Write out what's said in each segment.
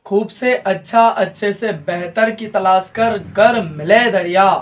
खूब से अच्छा अच्छे से बेहतर की तलाश कर, गर मिले दरिया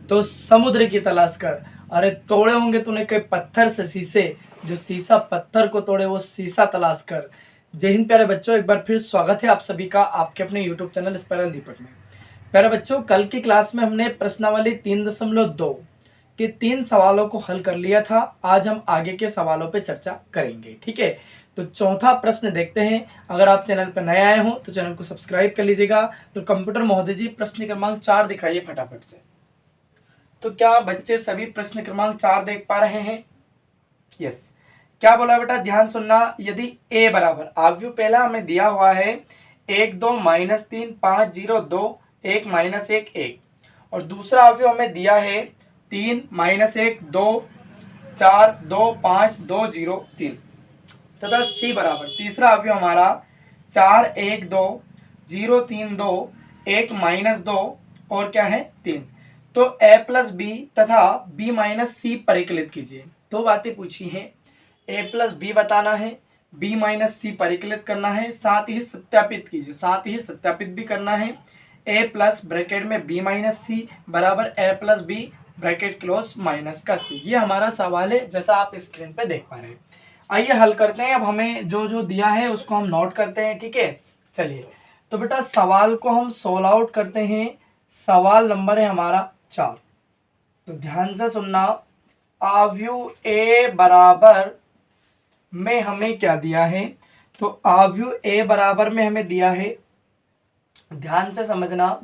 तो समुद्र की तलाश कर। अरे तोड़े होंगे तूने कई पत्थर से शीशे, जो शीशा पत्थर को तोड़े वो शीशा तलाश कर। जय हिंद प्यारे बच्चों, एक बार फिर स्वागत है आप सभी का आपके अपने यूट्यूब चैनल स्पाइरल दीपक में। प्यारे बच्चों, कल की क्लास में हमने प्रश्नावली 3.2 के 3 सवालों को हल कर लिया था। आज हम आगे के सवालों पे चर्चा करेंगे, ठीक है। तो चौथा प्रश्न देखते हैं। अगर आप चैनल पर नए आए हो तो चैनल को सब्सक्राइब कर लीजिएगा। तो कंप्यूटर महोदय जी प्रश्न क्रमांक 4 दिखाइए फटाफट से। तो क्या बच्चे सभी प्रश्न क्रमांक 4 देख पा रहे हैं? यस। क्या बोला बेटा, ध्यान सुनना। यदि a बराबर आव्यूह पहला हमें दिया हुआ है 1 2 -3 5 0 2 1 -1 1, और दूसरा आव्यूह हमें दिया है 3 -1 2 4 2 5 2 0 3, तथा c बराबर तीसरा अवयव हमारा 4 1 2 0 3 2 1 -2 और क्या है 3। तो a प्लस बी तथा b माइनस सी परिकलित कीजिए। दो बातें पूछी हैं, a प्लस बी बताना है, b माइनस सी परिकलित करना है, साथ ही सत्यापित कीजिए, साथ ही सत्यापित भी करना है। a प्लस ब्रैकेट में b माइनस सी बराबर a plus B bracket close minus का c। ये हमारा सवाल है जैसा आप स्क्रीन पे देख पा रहे हैं। आइए हल करते हैं। अब हमें जो जो दिया है उसको हम नोट करते हैं, ठीक है। चलिए तो बेटा सवाल को हम सोल्व आउट करते हैं। सवाल नंबर है हमारा 4। तो ध्यान से सुनना। आव्यूह ए बराबर में हमें क्या दिया है? तो आव्यूह ए बराबर में हमें दिया है, ध्यान से समझना।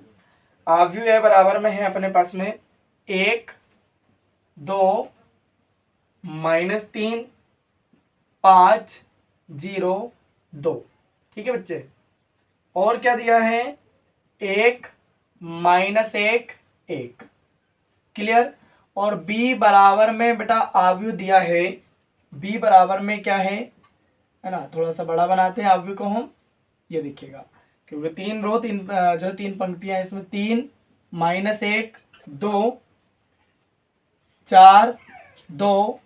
आव्यूह ए बराबर में है अपने पास में 1 2 -3 5 0 2, ठीक है बच्चे। और क्या दिया है? 1 -1 1, क्लियर। और b बराबर में बेटा आव्यूह दिया है, b बराबर में क्या है ना, थोड़ा सा बड़ा बनाते हैं आव्यूह को हम। ये देखिएगा, क्योंकि 3 रो 3 जो 3 पंक्तियां इसमें 3 -1 2 4 2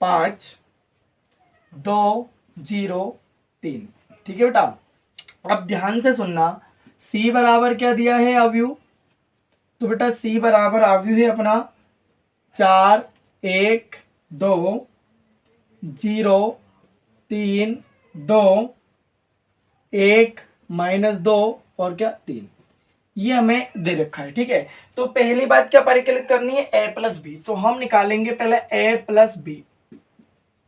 5 2 0 3, ठीक है बेटा। अब ध्यान से सुनना, c बराबर क्या दिया है आव्यूह? तो बेटा c बराबर आव्यूह है अपना 4 1 2 0 3 2 1 -2 और क्या 3। ये हमें दे रखा है, ठीक है। तो पहली बात क्या परिकलित करनी है? a plus B. तो हम निकालेंगे पहले a plus B,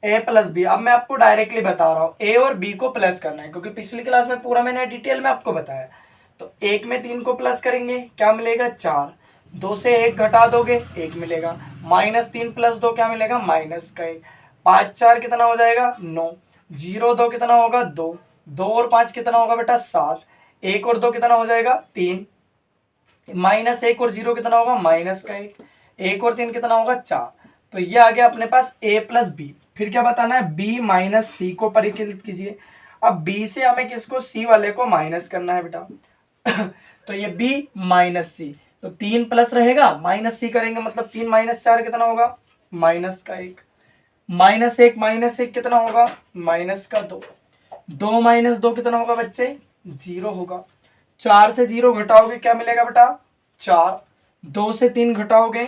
a plus B. अब मैं आपको डायरेक्टली बता रहा हूँ, a और b को प्लस करना है, क्योंकि पिछली क्लास में पूरा मैंने डिटेल में आपको बताया। तो 1 में 3 को प्लस करेंगे, क्या मिलेगा 4। 2 से 1 घटा दोगे 1 मिलेगा, -3 + 2 क्या मिलेगा माइनस का 1। 5 4 कितना हो जाएगा 9, 0 2 कितना होगा 2, 2 और 5 कितना होगा बेटा 7, 1 और 2 कितना हो जाएगा 3, -1 और 0 कितना होगा माइनस का 1, 1 और 3 कितना होगा 4। तो ये आ गया अपने पास a प्लस बी। फिर क्या बताना है? b माइनस सी को परिकलित कीजिए। अब b से हमें किसको? c वाले को माइनस करना है बेटा। तो ये b माइनस सी, तो 3 प्लस रहेगा, माइनस सी करेंगे मतलब 3 -4 कितना होगा माइनस का 1, -1 कितना होगा माइनस का 2, 2 - 2 कितना होगा बच्चे 0 होगा। 4 से 0 घटाओगे क्या मिलेगा बेटा 4, 2 से 3 घटाओगे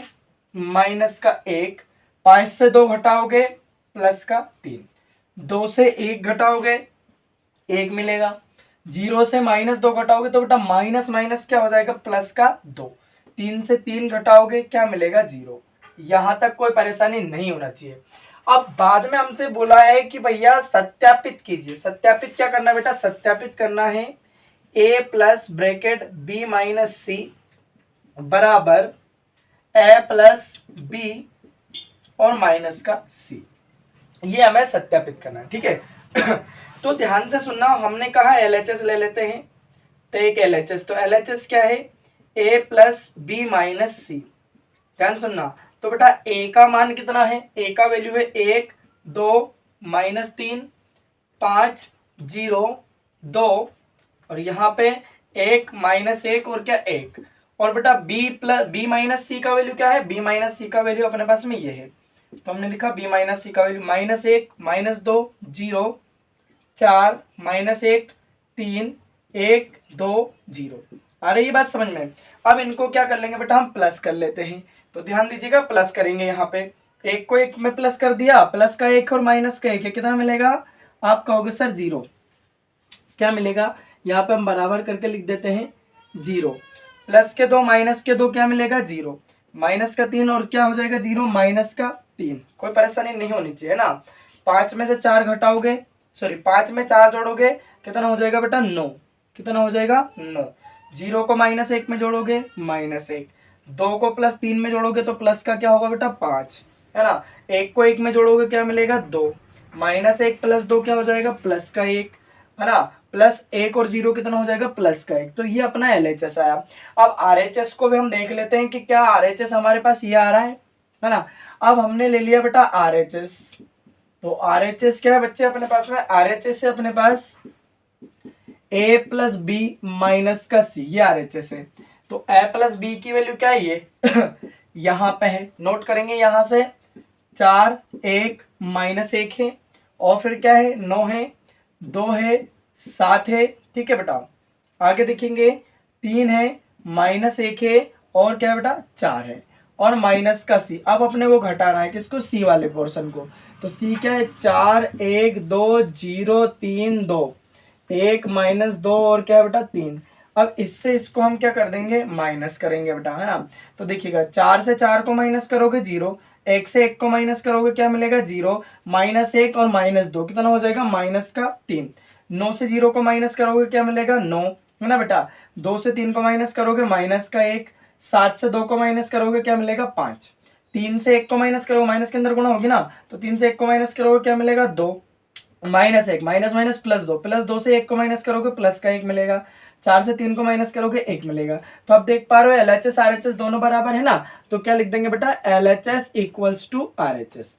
माइनस का 1, 5 से 2 घटाओगे प्लस का 3, 2 से 1 घटाओगे 1 मिलेगा, 0 से -2 घटाओगे तो बेटा माइनस माइनस क्या हो जाएगा प्लस का 2, 3 से 3 घटाओगे क्या मिलेगा 0। यहां तक कोई परेशानी नहीं होना चाहिए। अब बाद में हमसे बोला है कि भैया सत्यापित कीजिए। सत्यापित क्या करना बेटा? सत्यापित करना है a plus bracket b minus C बराबर a प्लस बी और माइनस का c। ये हमें सत्यापित करना है, ठीक है। तो ध्यान से सुनना, हमने कहा LHS ले लेते हैं। तो एक LHS, तो LHS क्या है? a प्लस बी माइनस सी। ध्यान सुनना, तो बेटा a का मान कितना है? a का वैल्यू है 1 2 -3 5 0 2, और यहाँ पे 1 -1 और क्या 1। और बेटा b माइनस सी का वैल्यू क्या है? b माइनस सी का वैल्यू अपने पास में ये है, तो हमने लिखा b माइनस सी का वैल्यू -1 -2 0 4 -1 3 1 2 0। आ रही है बात समझ में? अब इनको क्या कर लेंगे बेटा, हम प्लस कर लेते हैं। तो ध्यान दीजिएगा, प्लस करेंगे यहाँ पे, एक को एक में प्लस कर दिया, प्लस का एक और माइनस का एक है, कितना मिलेगा? आप कहोगे सर 0। क्या मिलेगा? यहाँ पे हम बराबर करके लिख देते हैं 0। प्लस के 2 माइनस के 2 क्या मिलेगा? 0। माइनस का 3 और क्या हो जाएगा? 0 माइनस का 3। कोई परेशानी नहीं होनी चाहिए ना। 5 में से 4 घटाओगे, सॉरी 5 में 4 जोड़ोगे, कितना हो जाएगा बेटा? 9। कितना हो जाएगा? 9। 0 को माइनस 1 में जोड़ोगे, -1। 2 को प्लस 3 में जोड़ोगे तो प्लस का क्या होगा बेटा? 5, है ना। 1 को 1 में जोड़ोगे क्या मिलेगा? 2। -1 प्लस 2 क्या हो जाएगा? प्लस का 1, है ना। प्लस 1 और 0 कितना हो जाएगा? प्लस का 1। तो ये अपना LHS आया। अब RHS को भी हम देख लेते हैं कि क्या RHS हमारे पास ये आ रहा है ना। अब हमने ले लिया बेटा RHS। तो RHS क्या है बच्चे अपने पास में? RHS है अपने पास A प्लस बी माइनस का C, ये RHS है। तो A प्लस बी की वैल्यू क्या है? ये यहाँ पे है, नोट करेंगे। यहाँ से 4 1 -1 है, और फिर क्या है? 9 है, 2 है, 7 है, ठीक है बेटा। आगे देखेंगे 3 है, -1 है, और क्या है बेटा? 4 है, और माइनस का C। अब अपने को घटाना है, किसको? C वाले पोर्शन को। तो C क्या है? 4 1 2 0 3 2, 1 -2 और क्या है बेटा? 3। अब इससे इसको हम क्या कर देंगे? माइनस करेंगे बेटा, है ना। तो देखिएगा 4 से 4 को माइनस करोगे 0, 1 से 1 को माइनस करोगे क्या मिलेगा? 0, -1 और -2 कितना हो जाएगा? माइनस का 3। 9 से 0 को माइनस करोगे क्या मिलेगा? 9, है ना बेटा। 2 से 3 को माइनस करोगे माइनस का 1। 7 से 2 को माइनस करोगे क्या मिलेगा? 5। 3 से 1 को माइनस करोगे, माइनस के अंदर गुणा होगी ना, तो 3 से 1 को माइनस करोगे क्या मिलेगा? 2। -1 माइनस माइनस +2, +2 से 1 को माइनस करोगे प्लस का 1 मिलेगा। 4 से 3 को माइनस करोगे 1 मिलेगा। तो आप देख पा रहे हो LHS RHS दोनों बराबर है ना। तो क्या लिख देंगे बेटा? LHS equals to RHS।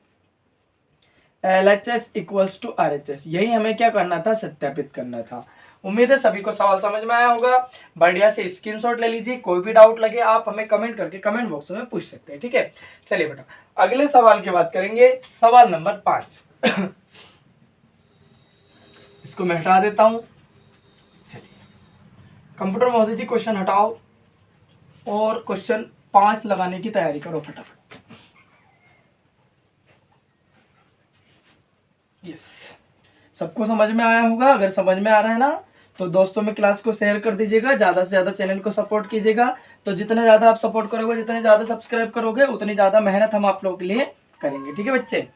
LHS equals to RHS, यही हमें क्या करना था? सत्यापित करना था। उम्मीद है सभी को सवाल समझ में आया होगा। बढ़िया से स्क्रीनशॉट ले लीजिए। कोई भी डाउट लगे आप हमें कमेंट करके कमेंट बॉक्स में पूछ सकते हैं, ठीक है। चलिए बेटा अगले सवाल की बात करेंगे, सवाल नंबर 5। इसको मैं हटा देता हूं। चलिए कंप्यूटर महोदय जी क्वेश्चन हटाओ और क्वेश्चन 5 लगाने की तैयारी करो फटाफट। यस, सबको समझ में आया होगा। अगर समझ में आ रहा है ना तो दोस्तों में क्लास को शेयर कर दीजिएगा, ज़्यादा से ज़्यादा चैनल को सपोर्ट कीजिएगा। तो जितना ज़्यादा आप सपोर्ट करोगे, जितने ज़्यादा सब्सक्राइब करोगे, उतनी ज़्यादा मेहनत हम आप लोगों के लिए करेंगे, ठीक है बच्चे।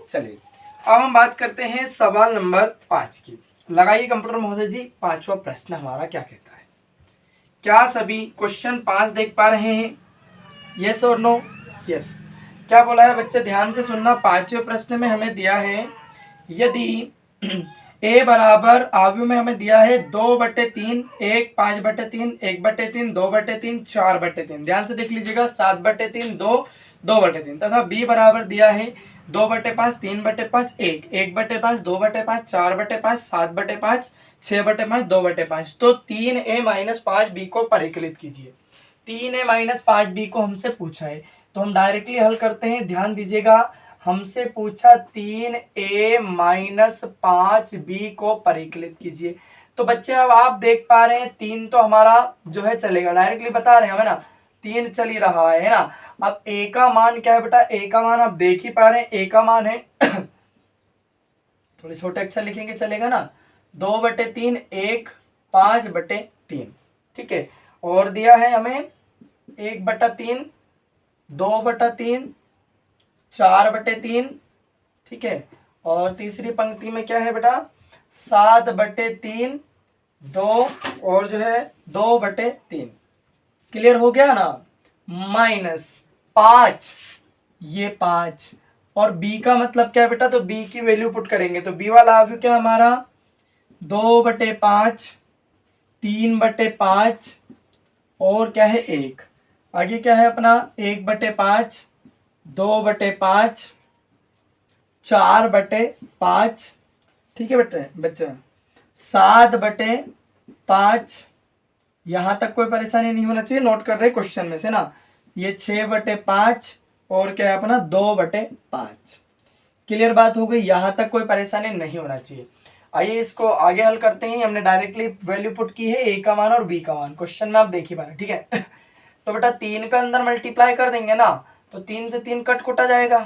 चलिए अब हम बात करते हैं सवाल नंबर 5 की। लगाइए कंप्यूटर महोदय जी 5वां प्रश्न हमारा क्या कहता है। क्या सभी क्वेश्चन 5 देख पा रहे हैं? यस और नो? यस। क्या बोला है बच्चे? ध्यान से सुनना। 5वें प्रश्न में हमें दिया है, यदि A बराबर आव्यूह में हमें दिया है 2/3, 1 5/3, 1/3, 2/3, 4/3। ध्यान से देख लीजिएगा, 7/3, 2 2/3, तथा B बराबर दिया है 2/5, 3/5, 1 1/5, 2/5, 4/5, 7/5, 6/5, 2/5। तो 3A-5B को परिकलित कीजिए। 3A-5B को हमसे पूछा है, तो हम डायरेक्टली हल करते हैं। ध्यान दीजिएगा, हमसे पूछा 3A-5B को परिकलित कीजिए। तो बच्चे अब आप देख पा रहे हैं 3 तो हमारा जो है चलेगा, डायरेक्टली बता रहे हैं हमें ना, 3 चल ही रहा है ना। अब A का मान क्या है बेटा? A का मान आप देख ही पा रहे हैं, A का मान है थोड़े छोटे अक्षर लिखेंगे चलेगा ना, 2/3, 1 5/3, ठीक है। और दिया है हमें 1/3, 2/3, 4/3, ठीक है। और तीसरी पंक्ति में क्या है बेटा? 7/3, 2 और जो है 2/3। क्लियर हो गया ना। -5, ये 5। और B का मतलब क्या है बेटा? तो B की वैल्यू पुट करेंगे, तो B वाला आव्यूह क्या हमारा? 2/5, 3/5 और क्या है 1। आगे क्या है अपना? 1/5, 2/5, 4/5, ठीक है बच्चे 7/5। यहां तक कोई परेशानी नहीं होना चाहिए, नोट कर रहे क्वेश्चन में से ना। ये 6/5 और क्या है अपना? 2/5। क्लियर बात हो गई, यहां तक कोई परेशानी नहीं होना चाहिए। आइए इसको आगे हल करते हैं। हमने डायरेक्टली वैल्यू पुट की है a का मान और b का मान, क्वेश्चन में आप देख ही पा रहे हैं, ठीक है। तो बेटा 3 का अंदर मल्टीप्लाई कर देंगे ना, तो 3 से 3 कट कुटा जाएगा,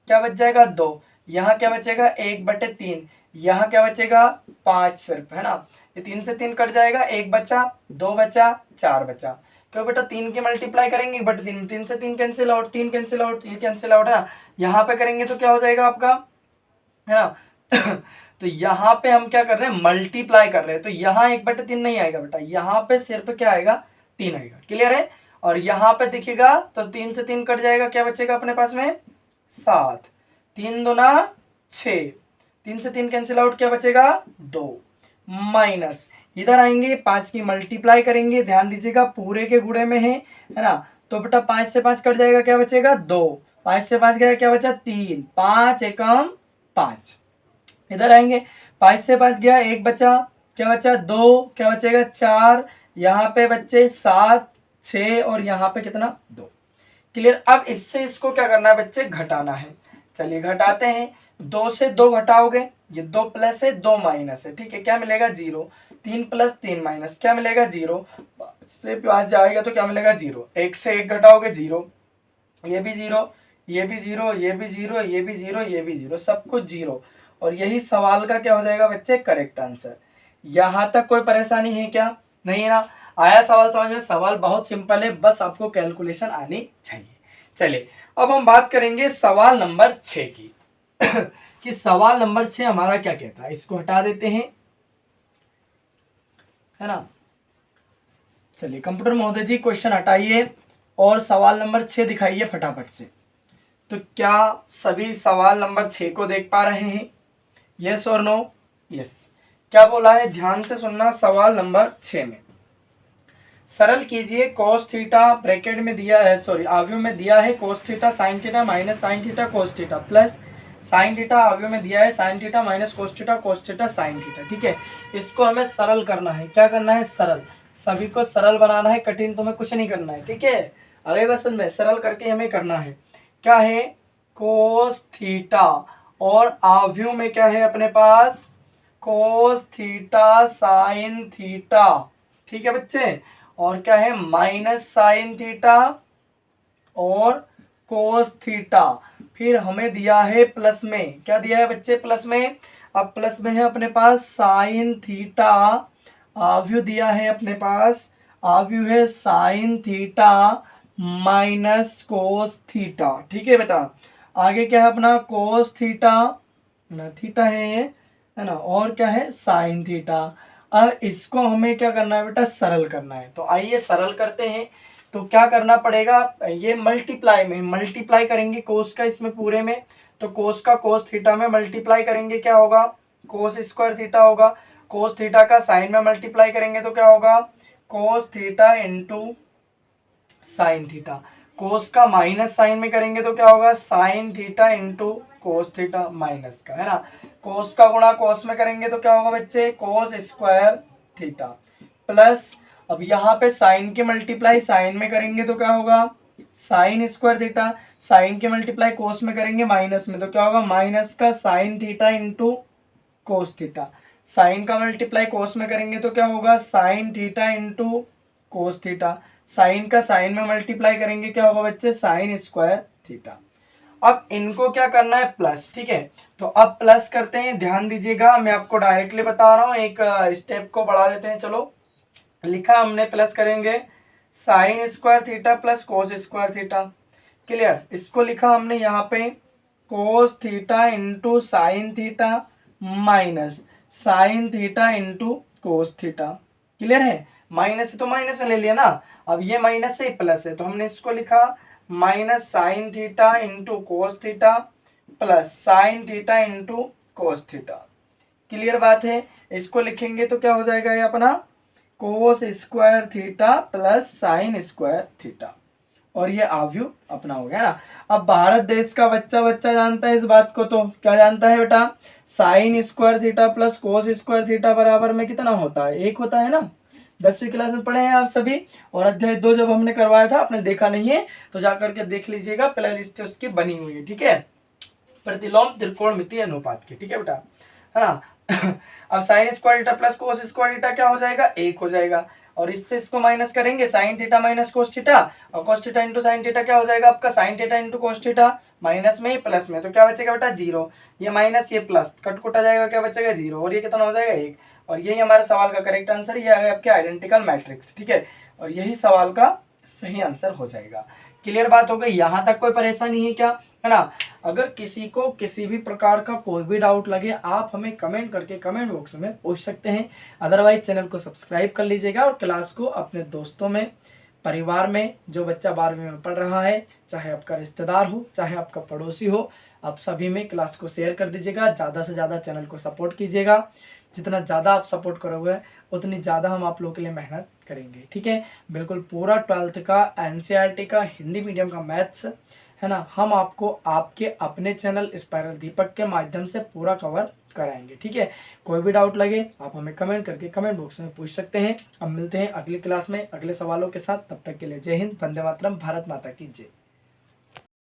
क्या बच जाएगा 2, यहाँ क्या बचेगा 1/3, यहाँ क्या बचेगा 5 सिर्फ, है ना। ये 3 से 3 कट जाएगा, 1 बचा, 2 बचा, 4 बचा। क्यों बेटा 3 के मल्टीप्लाई करेंगे बट 3 से 3 कैंसिल आउट, 3 कैंसिल आउट, ये कैंसिल आउट, है ना। यहाँ पे करेंगे तो क्या हो जाएगा आपका, है ना। तो यहाँ पे हम क्या कर रहे हैं, मल्टीप्लाई कर रहे हैं, तो यहाँ 1/3 नहीं आएगा बेटा, यहाँ पे सिर्फ क्या आएगा 3 आएगा, क्लियर है। और यहाँ पे दिखेगा तो 3 से 3 कट जाएगा, क्या बचेगा अपने पास में 7, 3 दूना 6, 3 से 3 कैंसिल आउट, क्या बचेगा 2, माइनस इधर आएंगे 5 की मल्टीप्लाई करेंगे, ध्यान दीजिएगा पूरे के गुणे में है ना। तो बेटा 5 से 5 कट जाएगा, क्या बचेगा 2, 5 से 5 गया, क्या बचा 3, 5 एकम 5। इधर आएंगे 5 से 5 गया, 1 बचा, क्या बचा 2, क्या बचेगा 4, यहाँ पे बच्चे 7, 6 और यहाँ पे कितना 2, क्लियर। अब इससे इसको क्या करना है बच्चे, घटाना है। चलिए घटाते हैं, 2 से 2 घटाओगे, ये 2 प्लस है 2 माइनस है, ठीक है, क्या मिलेगा 0, 3 प्लस 3 माइनस क्या मिलेगा 0, से 5 जाएगा तो क्या मिलेगा 0, 1 से 1 घटाओगे 0, ये भी 0, ये भी 0, ये भी 0, ये भी 0, ये भी 0, सब कुछ 0। और यही सवाल का क्या हो जाएगा बच्चे, करेक्ट आंसर। यहाँ तक कोई परेशानी है क्या, नहीं ना। आया सवाल समझ में, सवाल बहुत सिंपल है, बस आपको कैलकुलेशन आनी चाहिए। चलिए अब हम बात करेंगे सवाल नंबर 6 की कि सवाल नंबर 6 हमारा क्या कहता है, इसको हटा देते हैं, है ना। चलिए कंप्यूटर महोदय जी क्वेश्चन हटाइए और सवाल नंबर 6 दिखाइए फटाफट से। तो क्या सभी सवाल नंबर 6 को देख पा रहे हैं, यस और नो, यस। क्या बोला है, ध्यान से सुनना। सवाल नंबर 6 में सरल कीजिए, cos थीटा ब्रैकेट में दिया है, सॉरी आव्यूह में दिया है cos theta sin theta minus sin theta cos theta plus sin theta, आव्यूह में दिया है sin theta minus cos theta sin theta, ठीक है। इसको हमें सरल करना है, क्या करना है सरल, सभी को सरल बनाना है, कठिन तुम्हें कुछ नहीं करना है, ठीक है। अरे बस में सरल करके हमें करना है, क्या है cos थीटा और आव्यूह में क्या है अपने पास cos थीटा sin थीटा, ठीक है बच्चे। और क्या है माइनस साइन थीटा और कोस थीटा, फिर हमें दिया है प्लस में, क्या दिया है बच्चे प्लस में, अब प्लस में है अपने पास साइन थीटा, आव्यूह दिया है अपने पास, आव्यूह है sign theta minus cos theta, ठीक है बेटा। आगे क्या है अपना कोस थीटा ना, थीटा है ना, और क्या है साइन थीटा। अब इसको हमें क्या करना है बेटा, सरल करना है। तो आइए सरल करते हैं। तो क्या करना पड़ेगा, ये मल्टीप्लाई में मल्टीप्लाई करेंगे कोस का इसमें पूरे में, तो कोस का कोस थीटा में मल्टीप्लाई करेंगे, क्या होगा कोस स्क्वायर थीटा होगा। कोस थीटा का साइन में मल्टीप्लाई करेंगे तो क्या होगा cos theta into sine theta. Cos का माइनस साइन में करेंगे तो क्या होगा sine theta into cos theta minus का, है ना। कोस का गुणा कोस में करेंगे तो क्या होगा बच्चे कोस स्क्वायर थीटा प्लस, अब यहाँ पे साइन के मल्टीप्लाई साइन में करेंगे तो क्या होगा साइन स्क्वायर थीटा, साइन के मल्टीप्लाई कोस में करेंगे माइनस में तो क्या होगा माइनस का sine theta into cos theta. Sine का मल्टीप्लाई कोस में करेंगे तो क्या होगा sine theta into cos theta. Sine का साइन में मल्टीप्लाई करेंगे क्या होगा बच्चे साइन स्क्वायर थीटा। अब इनको क्या करना है प्लस, ठीक है। तो अब प्लस करते हैं, ध्यान दीजिएगा मैं आपको डायरेक्टली बता रहा हूँ, एक स्टेप को बढ़ा देते हैं। चलो लिखा हमने प्लस करेंगे sign square theta plus cos square theta, clear. इसको लिखा हमने यहाँ पे कोस theta into sine theta minus sign theta into cos theta, clear है। माइनस है तो माइनस ले लिया ना, अब ये माइनस है प्लस है तो हमने इसको लिखा minus sign theta into cos theta plus sign theta into cos theta, clear बात है। इसको लिखेंगे तो क्या हो जाएगा ये अपना कोस square theta plus sign square theta, और ये आव्यूह अपना हो गया ना। अब भारत देश का बच्चा जानता है इस बात को, तो क्या जानता है बेटा sign square theta plus cos square theta बराबर में कितना होता है 1 होता है ना। 10वीं क्लास में पढ़े हैं आप सभी, और अध्याय 2 जब हमने करवाया था आपने देखा नहीं है तो जाकर के देख लीजिएगा, प्ले लिस्ट उसकी बनी हुई है, ठीक है। प्रतिलोम त्रिकोणमितीय अनुपात की, ठीक है बेटा, है ना। अब sign square theta plus cos square theta क्या हो जाएगा, 1 हो जाएगा। और इससे इसको माइनस करेंगे, sine theta minus cos theta, और cos theta into sine theta क्या हो जाएगा आपका, sine theta into cos theta, minus में प्लस में, तो क्या बचेगा बेटा 0। ये माइनस ये प्लस कट कुटा जाएगा, क्या बचेगा 0, और ये कितना हो जाएगा 1। और यही हमारे सवाल का करेक्ट आंसर, ये आ गया आपके आइडेंटिकल मैट्रिक्स। ठीक है, और यही सवाल का सही आंसर हो जाएगा। क्लियर बात हो गई, यहाँ तक कोई परेशानी है क्या, है ना। अगर किसी को किसी भी प्रकार का कोई भी डाउट लगे, आप हमें कमेंट करके कमेंट बॉक्स में पूछ सकते हैं। अदरवाइज चैनल को सब्सक्राइब कर लीजिएगा और क्लास को अपने दोस्तों में, परिवार में जो बच्चा 12वीं में पढ़ रहा है, चाहे आपका रिश्तेदार हो चाहे आपका पड़ोसी हो, आप सभी में क्लास को शेयर कर दीजिएगा। ज़्यादा से ज़्यादा चैनल को सपोर्ट कीजिएगा। जितना ज़्यादा आप सपोर्ट करोगे उतनी ज़्यादा हम आप लोगों के लिए मेहनत करेंगे। ठीक है, बिल्कुल पूरा 12th का एनसीईआरटी का हिंदी मीडियम का मैथ्स, है ना, हम आपको आपके अपने चैनल स्पाइरल दीपक के माध्यम से पूरा कवर कराएंगे। ठीक है, कोई भी डाउट लगे आप हमें कमेंट करके कमेंट बॉक्स में पूछ सकते हैं। अब मिलते हैं अगली क्लास में अगले सवालों के साथ, तब तक के लिए जय हिंद, वंदे मातरम, भारत माता की जय।